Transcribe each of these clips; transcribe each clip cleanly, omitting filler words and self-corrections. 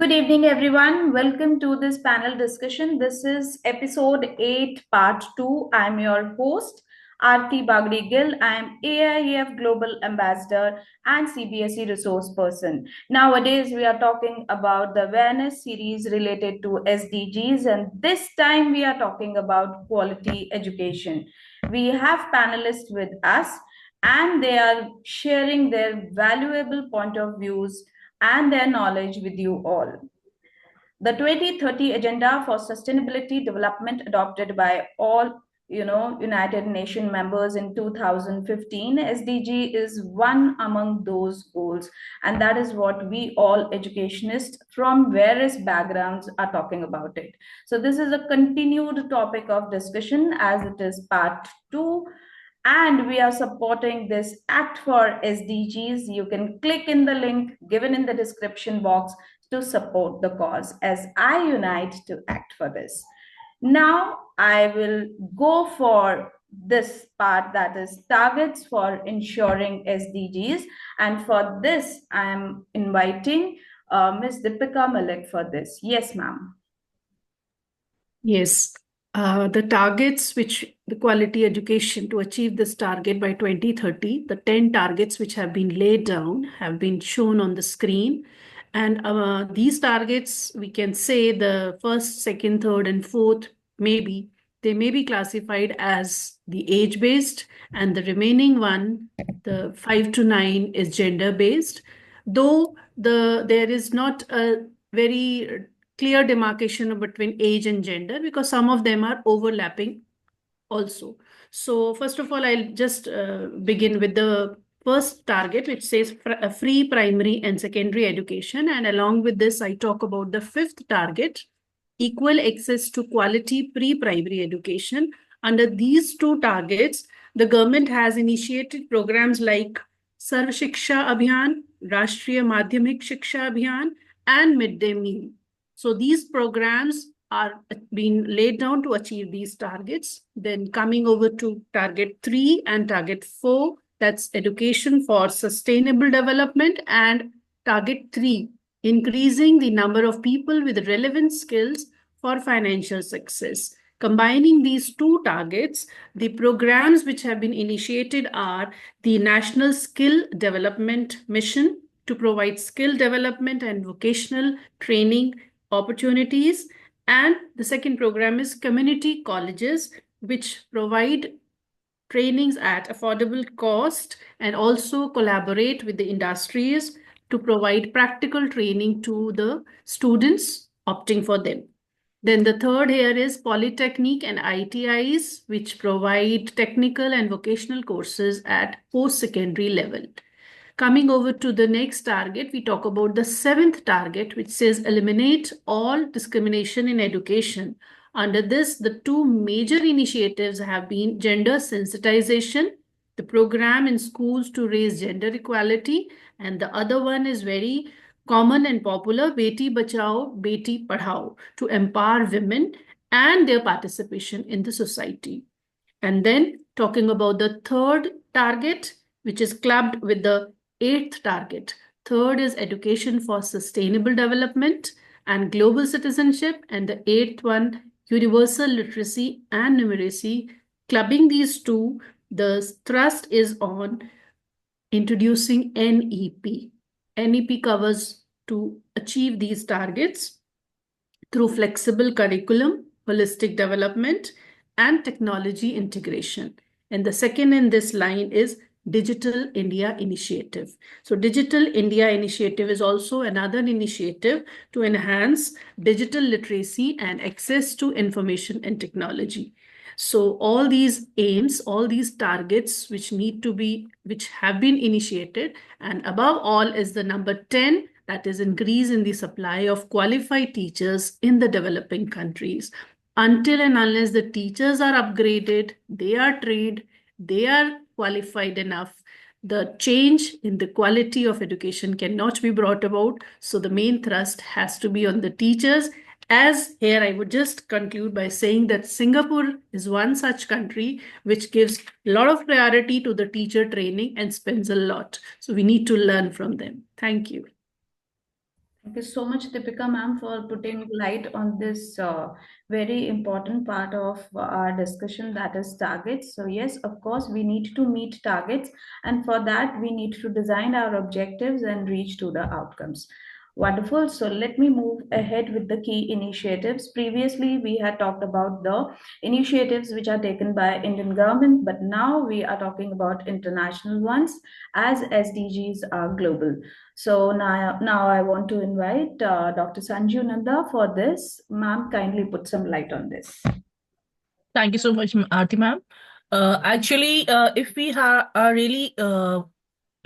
Good evening, everyone. Welcome to this panel discussion. This is episode 8, part 2. I'm your host, Aarti Bagri Gill. I'm AIEF Global Ambassador and CBSE resource person. Nowadays, we are talking about the awareness series related to SDGs, and this time we are talking about quality education. We have panelists with us, and they are sharing their valuable point of views and their knowledge with you all. The 2030 Agenda for Sustainability Development, adopted by all United Nations members in 2015, SDG is one among those goals, and that is what we all educationists from various backgrounds are talking about it. So this is a continued topic of discussion as it is part 2, and we are supporting this Act for SDGs. You can click in the link given in the description box to support the cause as I unite to act for this. Now I will go for this part, that is targets for ensuring SDGs. And for this, I am inviting Ms. Deepika Malik for this. Yes, ma'am. Yes, the targets which the quality education to achieve this target by 2030, the 10 targets which have been laid down have been shown on the screen. And these targets, we can say the first, second, third, and fourth, maybe they may be classified as the age-based, and the remaining one, the 5 to 9, is gender-based. Though there is not a very clear demarcation between age and gender because some of them are overlapping also. So first of all, I'll just begin with the first target, which says free primary and secondary education. And along with this, I talk about the fifth target, equal access to quality pre-primary education. Under these two targets, the government has initiated programs like Sarv Shiksha Abhiyan, Rashtriya Madhyamik Shiksha Abhiyan, and Midday Meal. So these programs are being laid down to achieve these targets. Then coming over to target 3 and target 4, that's education for sustainable development, and target 3, increasing the number of people with relevant skills for financial success. Combining these two targets, the programs which have been initiated are the National Skill Development Mission to provide skill development and vocational training opportunities. And the second program is community colleges, which provide trainings at affordable cost and also collaborate with the industries to provide practical training to the students opting for them. Then the third here is Polytechnic and ITIs, which provide technical and vocational courses at post-secondary level. Coming over to the next target, we talk about the seventh target, which says eliminate all discrimination in education. Under this, the two major initiatives have been gender sensitization, the program in schools to raise gender equality, and the other one is very common and popular, Beti Bachao, Beti Padhao, to empower women and their participation in the society. And then talking about the third target, which is clubbed with the eighth target. Third is education for sustainable development and global citizenship. And the eighth one, universal literacy and numeracy. Clubbing these two, the thrust is on introducing NEP. NEP covers to achieve these targets through flexible curriculum, holistic development, and technology integration. And the second in this line is Digital India Initiative. So Digital India Initiative is also another initiative to enhance digital literacy and access to information and technology. So all these aims, all these targets which have been initiated, and above all is the number 10, that is increase in the supply of qualified teachers in the developing countries. Until and unless the teachers are upgraded, they are trained, they are qualified enough, the change in the quality of education cannot be brought about. So the main thrust has to be on the teachers. As here, I would just conclude by saying that Singapore is one such country which gives a lot of priority to the teacher training and spends a lot. So we need to learn from them. Thank you. Thank you so much, Deepika ma'am, for putting light on this very important part of our discussion, that is targets. So, yes, of course, we need to meet targets, and for that, we need to design our objectives and reach to the outcomes. Wonderful. So, let me move ahead with the key initiatives. Previously, we had talked about the initiatives which are taken by Indian government, but now we are talking about international ones as SDGs are global. So now I want to invite Dr. Sanju Nanda for this. Ma'am, kindly put some light on this. Thank you so much, Aarti ma'am. Actually, if we are really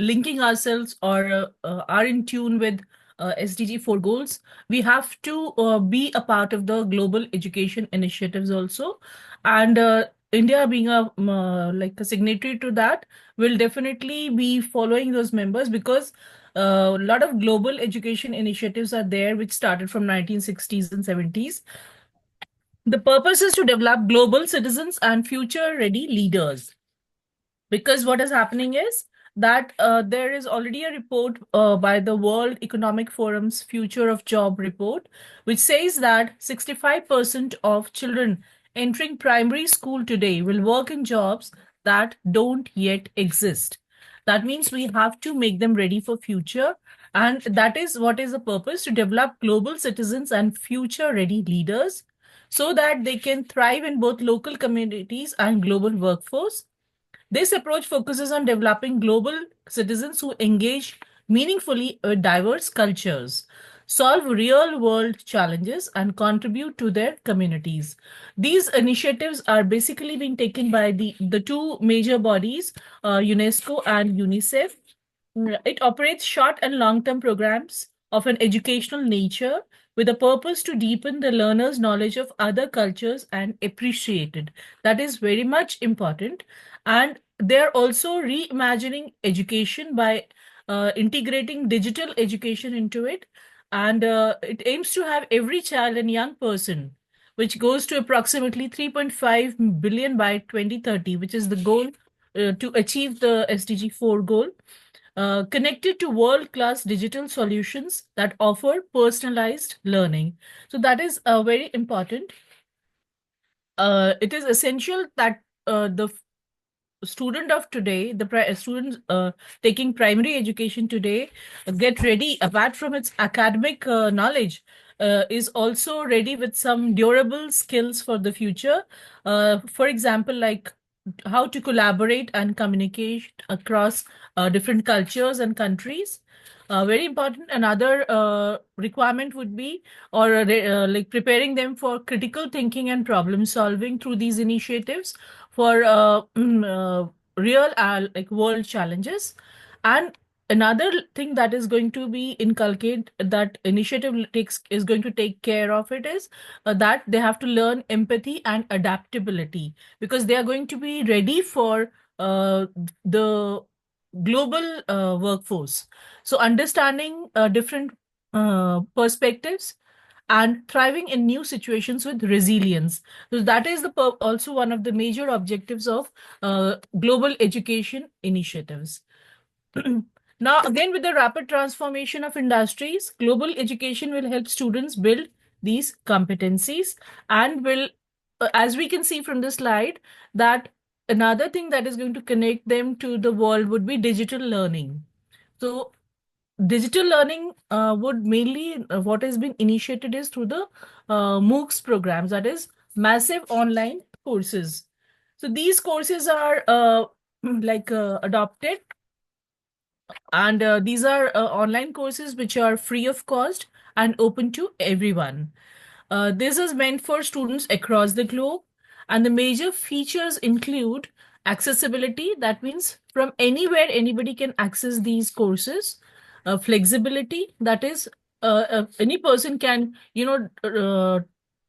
linking ourselves or are in tune with SDG4 goals, we have to be a part of the global education initiatives also. And India being like a signatory to that will definitely be following those members because a lot of global education initiatives are there which started from 1960s and 70s. The purpose is to develop global citizens and future ready leaders. Because what is happening is that there is already a report by the World Economic Forum's Future of Job report, which says that 65% of children entering primary school today will work in jobs that don't yet exist. That means we have to make them ready for future. And that is what is the purpose, to develop global citizens and future ready leaders so that they can thrive in both local communities and global workforce. This approach focuses on developing global citizens who engage meaningfully with diverse cultures, solve real world challenges, and contribute to their communities. These initiatives are basically being taken by the two major bodies, UNESCO and UNICEF. It operates short and long term programs of an educational nature with a purpose to deepen the learner's knowledge of other cultures and appreciate it. That is very much important. And they're also reimagining education by integrating digital education into it. And it aims to have every child and young person, which goes to approximately 3.5 billion by 2030, which is the goal to achieve the SDG 4 goal, connected to world-class digital solutions that offer personalized learning. So that is very important. It is essential that the student of today, the students taking primary education today, get ready, apart from its academic knowledge, is also ready with some durable skills for the future. For example, like how to collaborate and communicate across different cultures and countries. Very important. Another requirement would be, or like preparing them for critical thinking and problem solving through these initiatives for real like world challenges. And another thing that is going to be inculcated, that initiative takes is going to take care of it, is that they have to learn empathy and adaptability, because they are going to be ready for the global workforce. So understanding different perspectives and thriving in new situations with resilience. So that is also one of the major objectives of global education initiatives. Now, again, with the rapid transformation of industries, global education will help students build these competencies and will, as we can see from the slide, that another thing that is going to connect them to the world would be digital learning. So digital learning would mainly, what has been initiated is through the MOOCs programs, that is massive online courses. So these courses are like adopted, and these are online courses which are free of cost and open to everyone. This is meant for students across the globe, and the major features include accessibility. That means from anywhere, anybody can access these courses. Flexibility, that is, any person can,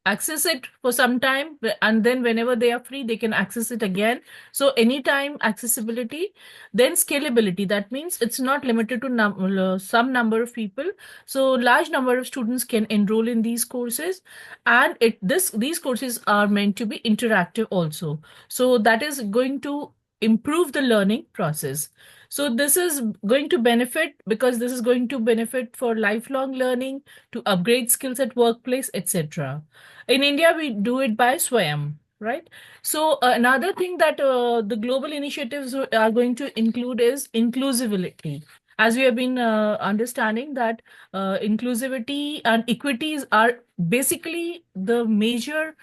access it for some time, and then whenever they are free, they can access it again. So anytime accessibility. Then scalability, that means it's not limited to some number of people. So large number of students can enroll in these courses, and these courses are meant to be interactive also. So that is going to improve the learning process. So this is going to benefit, because this is going to benefit for lifelong learning, to upgrade skills at workplace, etc. In India, we do it by Swayam, right? So another thing that the global initiatives are going to include is inclusivity. As we have been understanding that inclusivity and equities are basically the major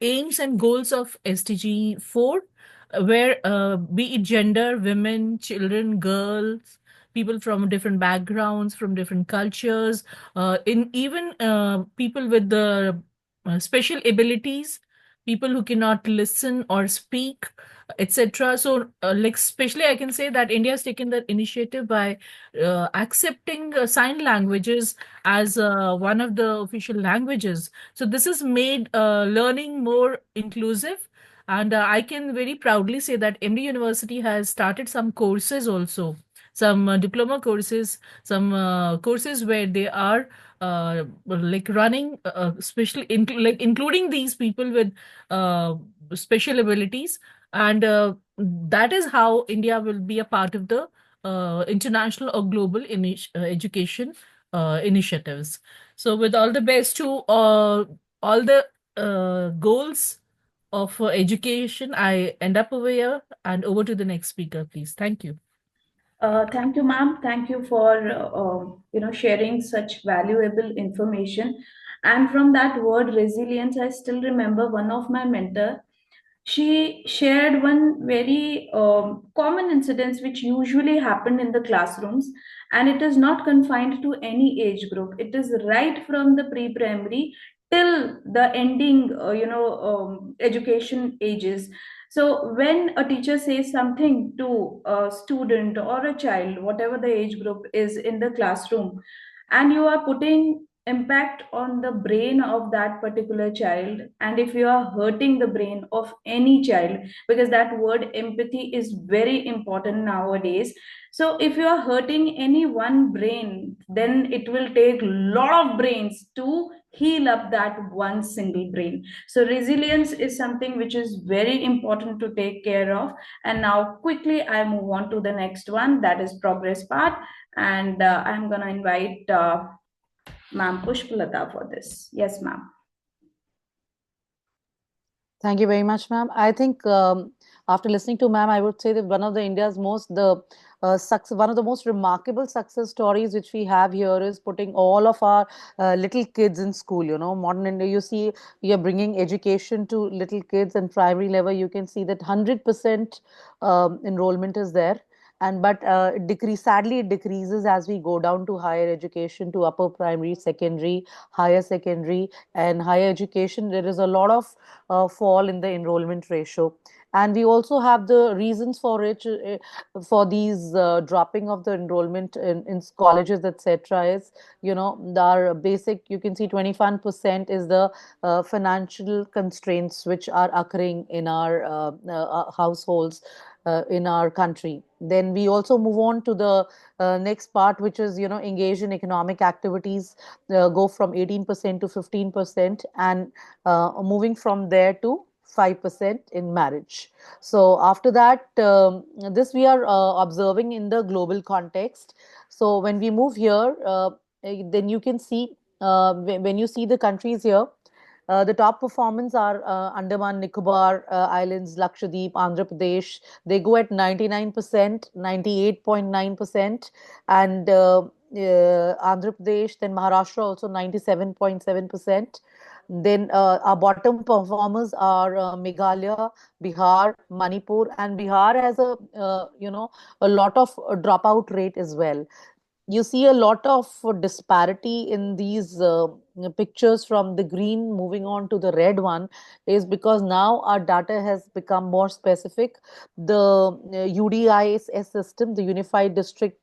aims and goals of SDG4, where be it gender, women, children, girls, people from different backgrounds, from different cultures, in even people with the special abilities, people who cannot listen or speak, etc. So, like, especially I can say that India has taken that initiative by accepting sign languages as one of the official languages. So this has made learning more inclusive. And I can very proudly say that MD University has started some courses also, some diploma courses, some courses where they are like running, especially like including these people with uh, special abilities. And that is how India will be a part of the international or global education initiatives. So, with all the best to all the goals of education, I end up over here, and over to the next speaker, please. Thank you. Thank you, ma'am. Thank you for sharing such valuable information. And from that word resilience, I still remember one of my mentor. She shared one very common incidents which usually happened in the classrooms, and it is not confined to any age group. It is right from the pre-primary till the ending, education ages. So when a teacher says something to a student or a child, whatever the age group is in the classroom, and you are putting impact on the brain of that particular child, and if you are hurting the brain of any child, because that word empathy is very important nowadays. So if you are hurting any one brain, then it will take lot of brains to heal up that one single brain. So resilience is something which is very important to take care of. And now quickly I move on to the next one, that is progress part. And I'm going to invite Ma'am Pushpalata for this. Yes, ma'am. Thank you very much, ma'am. I think after listening to ma'am, I would say that one of the India's most the one of the most remarkable success stories which we have here is putting all of our little kids in school. You know, modern India. You see, we are bringing education to little kids and primary level. You can see that 100% enrollment is there. And but it sadly it decreases as we go down to higher education, to upper primary, secondary, higher secondary, and higher education. There is a lot of fall in the enrollment ratio. And we also have the reasons for it, for these dropping of the enrollment in colleges, etc. Is, you know, our basic, you can see 21% is the financial constraints which are occurring in our households, in our country. Then we also move on to the next part, which is, you know, engage in economic activities, go from 18% to 15%, and moving from there to 5% in marriage. So after that, this we are observing in the global context. So when we move here, then you can see, when you see the countries here, the top performers are Andaman Nicobar Islands, Lakshadweep, Andhra Pradesh. They go at 99%, 98.9%, and Andhra Pradesh, then Maharashtra also 97.7%. Then our bottom performers are Meghalaya, Bihar, Manipur, and Bihar has a a lot of dropout rate as well. You see a lot of disparity in these pictures from the green moving on to the red one, is because now our data has become more specific. The UDIS system, the Unified District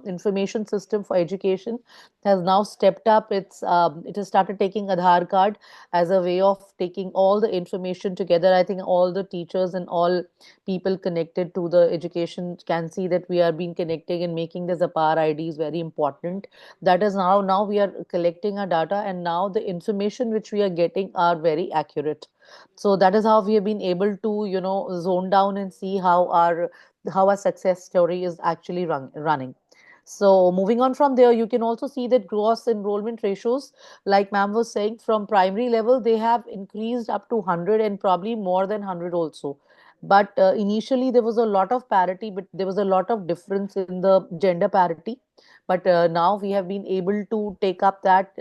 Information System for Education, has now stepped up. It has started taking Aadhaar card as a way of taking all the information together. I think all the teachers and all people connected to the education can see that we are being connecting and making the Zapar ID is very important. That is now we are collecting our data, and now the information which we are getting are very accurate. So that is how we have been able to, you know, zone down and see how our how a success story is actually running. So moving on from there, you can also see that gross enrollment ratios, like ma'am was saying, from primary level, they have increased up to 100 and probably more than 100 also. But initially, there was a lot of parity, but there was a lot of difference in the gender parity. But now we have been able to take up that.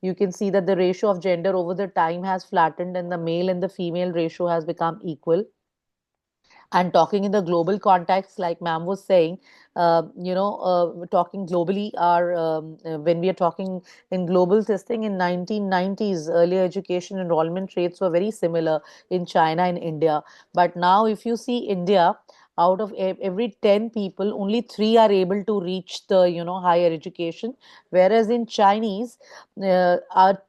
You can see that the ratio of gender over the time has flattened, and the male and the female ratio has become equal. And talking in the global context, like ma'am was saying, talking globally, when we are talking in global testing in 1990s, earlier education enrollment rates were very similar in China and India. But now if you see India, out of every 10 people, only 3 are able to reach the higher education, whereas in Chinese, 7 out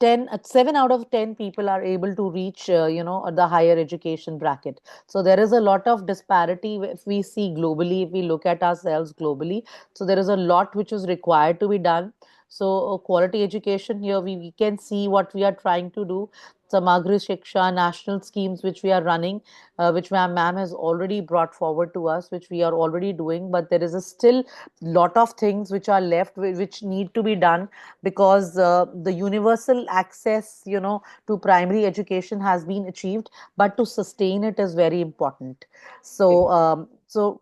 of 10 people are able to reach the higher education bracket. So there is a lot of disparity if we see globally, if we look at ourselves globally. So there is a lot which is required to be done. So quality education here, we can see what we are trying to do. Samagri Shiksha, national schemes which we are running, which ma'am has already brought forward to us, which we are already doing. But there is a still lot of things which are left, which need to be done, because the universal access, to primary education has been achieved, but to sustain it is very important. So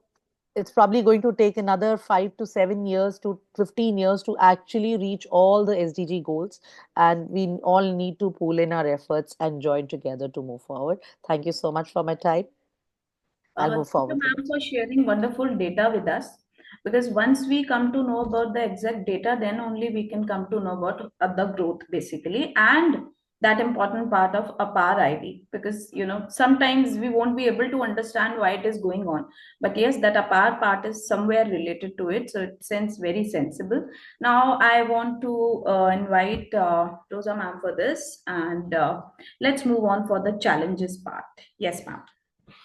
it's probably going to take another 5 to 7 years to 15 years to actually reach all the SDG goals, and we all need to pool in our efforts and join together to move forward. Thank you so much for my time. I'll move Thank you, forward with ma'am, it. for sharing wonderful data with us. Because once we come to know about the exact data, then only we can come to know about the growth, basically, and that important part of a PAR ID. Because sometimes we won't be able to understand why it is going on, but yes, that a PAR part is somewhere related to it, so it seems very sensible. Now, I want to invite Rosa ma'am for this, and let's move on for the challenges part. Yes, ma'am.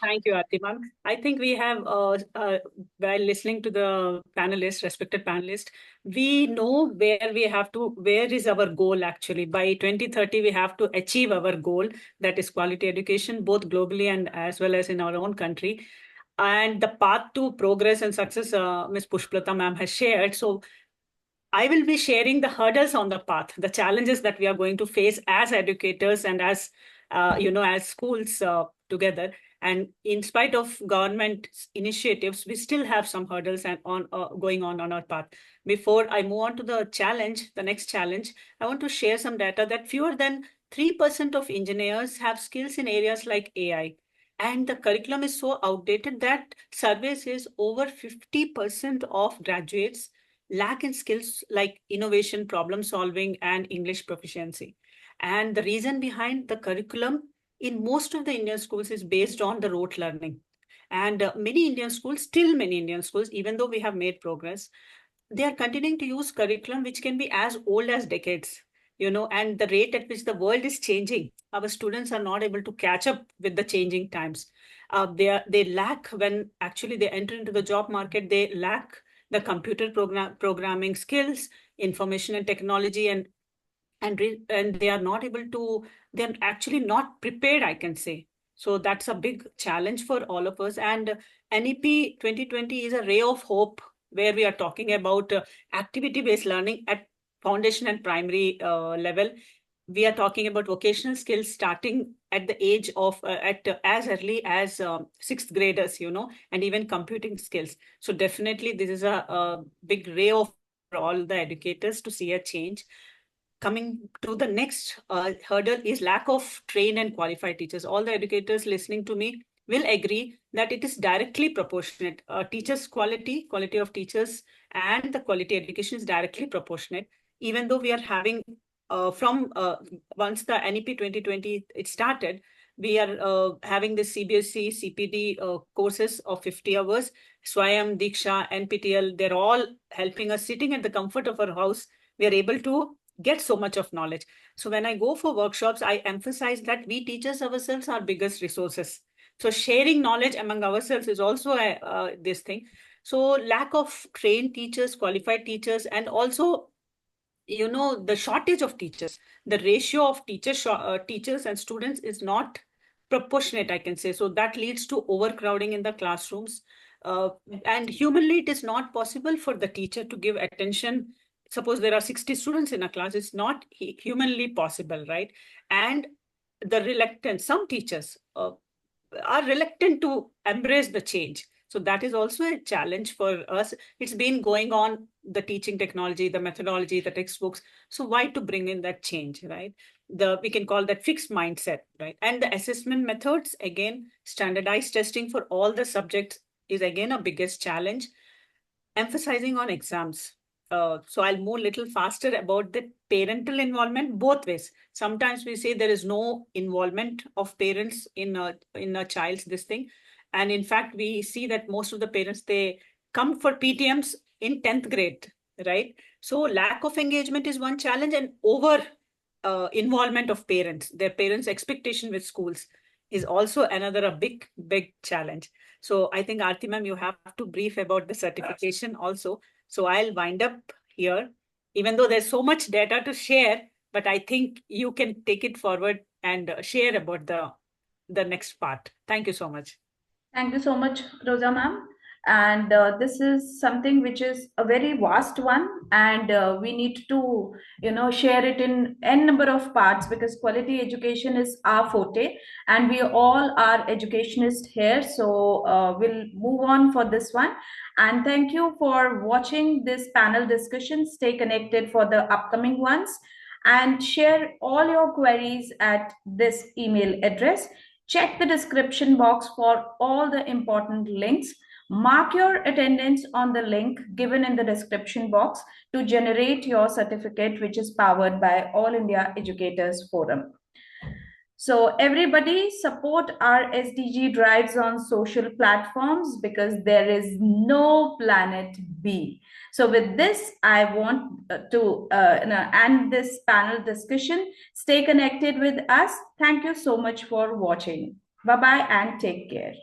Thank you, Aarti ma'am. I think we have, while listening to the panelists, respected panelists, we know where is our goal actually. By 2030, we have to achieve our goal, that is quality education, both globally and as well as in our own country. And the path to progress and success, Ms. Pushpalata ma'am has shared. So I will be sharing the hurdles on the path, the challenges that we are going to face as educators and as as schools together. And in spite of government initiatives, we still have some hurdles and on going on our path. Before I move on to the challenge, the next challenge, I want to share some data that fewer than 3% of engineers have skills in areas like AI. And the curriculum is so outdated that surveys says over 50% of graduates lack in skills like innovation, problem solving, and English proficiency. And the reason behind the curriculum in most of the Indian schools is based on the rote learning. And many Indian schools, even though we have made progress, they are continuing to use curriculum which can be as old as decades, and the rate at which the world is changing, our students are not able to catch up with the changing times. They lack, when actually they enter into the job market, they lack the computer programming skills, information and technology, and they are not able to, they're actually not prepared, I can say. So that's a big challenge for all of us. And NEP 2020 is a ray of hope, where we are talking about activity based learning at foundation and primary level. We are talking about vocational skills starting at the age of at as early as sixth graders, and even computing skills. So definitely this is a big ray of for all the educators to see a change. Coming to the next hurdle is lack of trained and qualified teachers. All the educators listening to me will agree that it is directly proportionate. Teachers' quality of teachers, and the quality education is directly proportionate. Even though we are having from once the NEP 2020 it started, we are having the CBSE, CPD courses of 50 hours. Swayam, Diksha, NPTL, they're all helping us sitting at the comfort of our house. We are able to get so much of knowledge. So when I go for workshops, I emphasize that we teachers ourselves are biggest resources. So sharing knowledge among ourselves is also this thing. So lack of trained teachers, qualified teachers, and also the shortage of teachers, the ratio of teachers and students is not proportionate, I can say. So that leads to overcrowding in the classrooms. And humanly, it is not possible for the teacher to give attention. Suppose there are 60 students in a class, it's not humanly possible, right? And the reluctance, some teachers are reluctant to embrace the change. So that is also a challenge for us. It's been going on, the teaching technology, the methodology, the textbooks. So why to bring in that change, right? We can call that fixed mindset, right? And the assessment methods, again, standardized testing for all the subjects is again a biggest challenge. Emphasizing on exams. So I'll move a little faster about the parental involvement both ways. Sometimes we say there is no involvement of parents in a child's this thing, and in fact we see that most of the parents, they come for PTMs in 10th grade, right? So lack of engagement is one challenge, and over involvement of parents, their parents' expectation with schools is also another a big challenge. So I think Aarti ma'am, you have to brief about the certification also. So I'll wind up here, even though there's so much data to share, but I think you can take it forward and share about the next part. Thank you so much. Thank you so much, Rosa ma'am. And this is something which is a very vast one, and we need to, share it in n number of parts, because quality education is our forte, and we all are educationists here. So we'll move on for this one. And thank you for watching this panel discussion. Stay connected for the upcoming ones, and share all your queries at this email address. Check the description box for all the important links. Mark your attendance on the link given in the description box to generate your certificate, which is powered by All India Educators Forum. So everybody support our SDG drives on social platforms, because there is no planet B. So with this, I want to end this panel discussion. Stay connected with us. Thank you so much for watching. Bye-bye and take care.